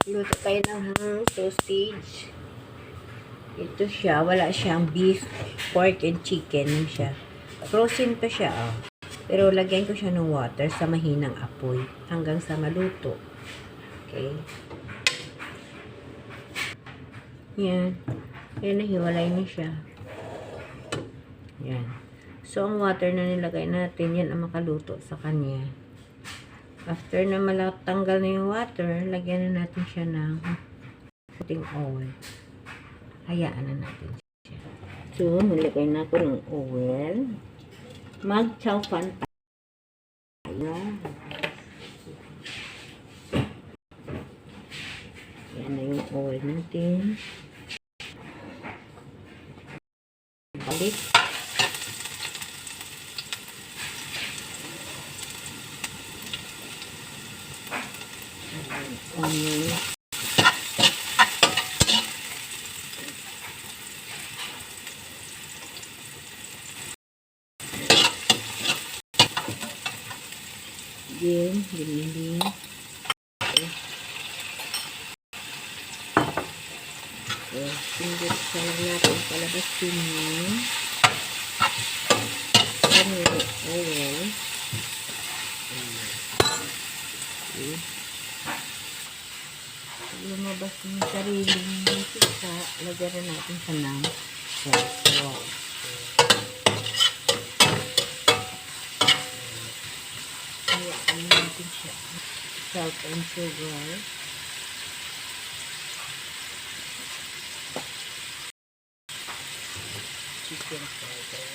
Luto tayo ng sausage. Ito siya. Wala siyang beef, pork, and chicken. Yun siya. Frozen pa siya, oh. Pero lagyan ko siya ng water sa mahinang apoy hanggang sa maluto. Okay. Yan. Yan, nahiwalay na siya. Yan. So, ang water na nilagay natin, yan ang makaluto sa kanya. After na malatanggal na yung water, lagyan na natin siya ng puting oil. Hayaan na natin siya. So, nilagay na ako ng oil. Mag-CHAO FAN tayo. Yan na yung oil natin. Balik. Onion. Din. So, singgit sa natin palabas din yung oil. Okay. Lumabas yung sariling sisa, lagyan na natin siya ng salt. Lagyan natin siya salt and sugar. Chicken powder.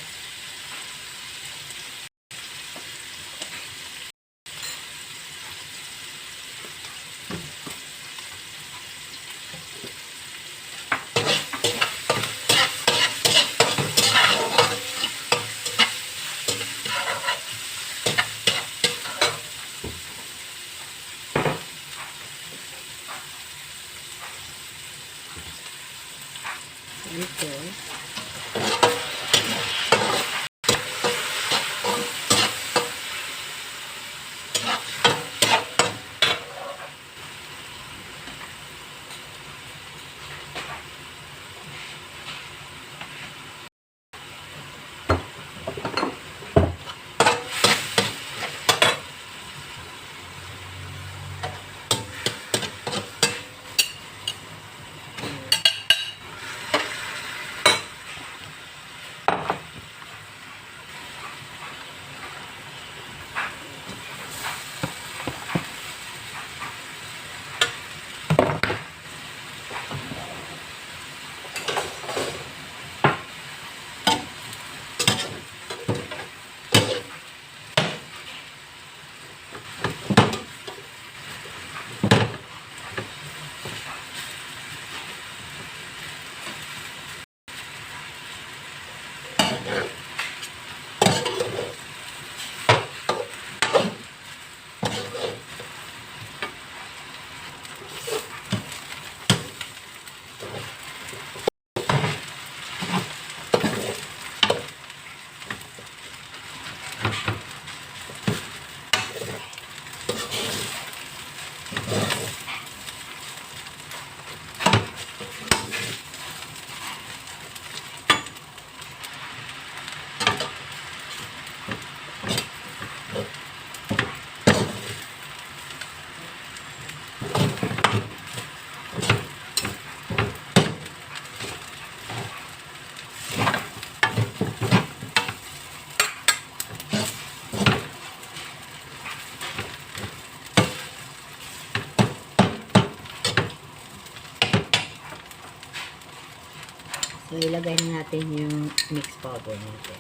Ito. So, ilagay na natin yung mix powder natin.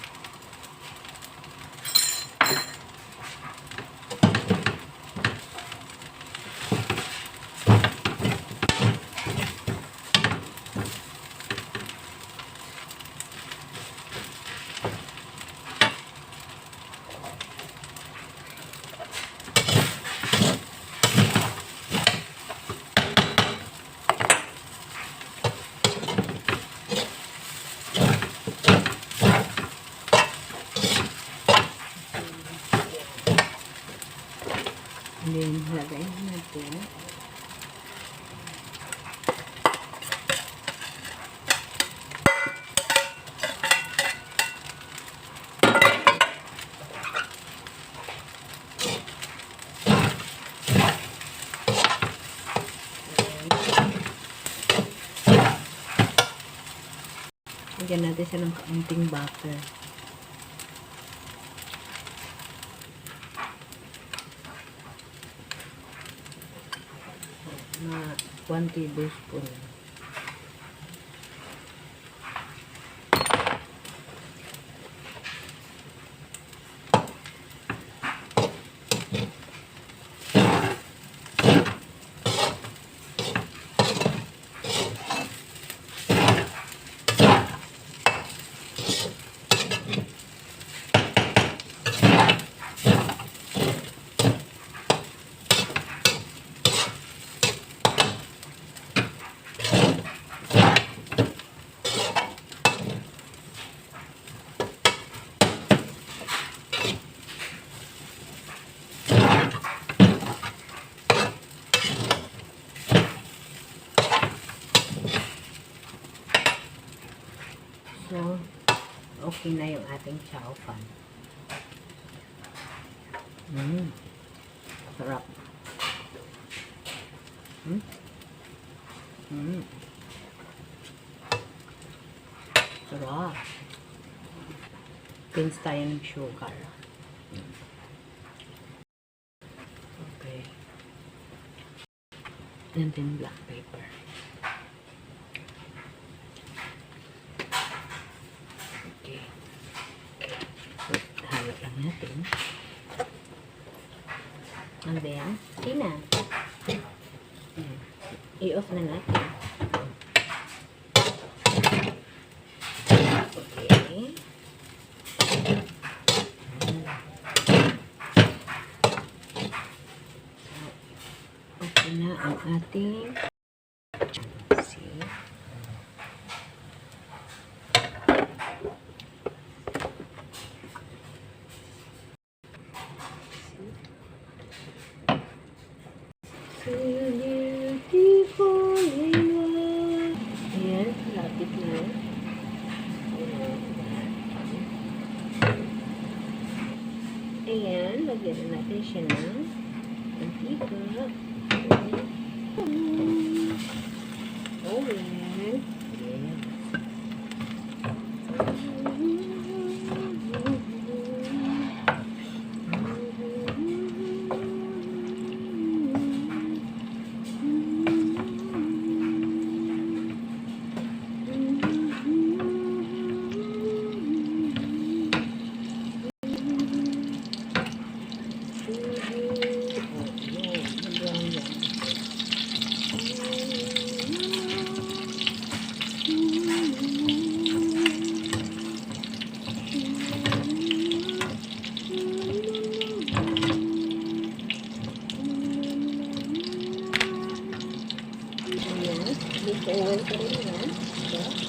And then, lagay natin Lagyan natin siya ng kaunting butter. Na 1 tablespoon. So, okay na yung ating CHAO FAN. Sarap. Sarap. Pinch tayo ng sugar. Okay. And then black pepper. Okay. Halo lang natin. And then, tina. I-off na natin. Okay. Okay na ang ating see. Ayan, lapit na. Ayan, lagyan na natin siya ng mantika. Ayan. Oil ko rin yan.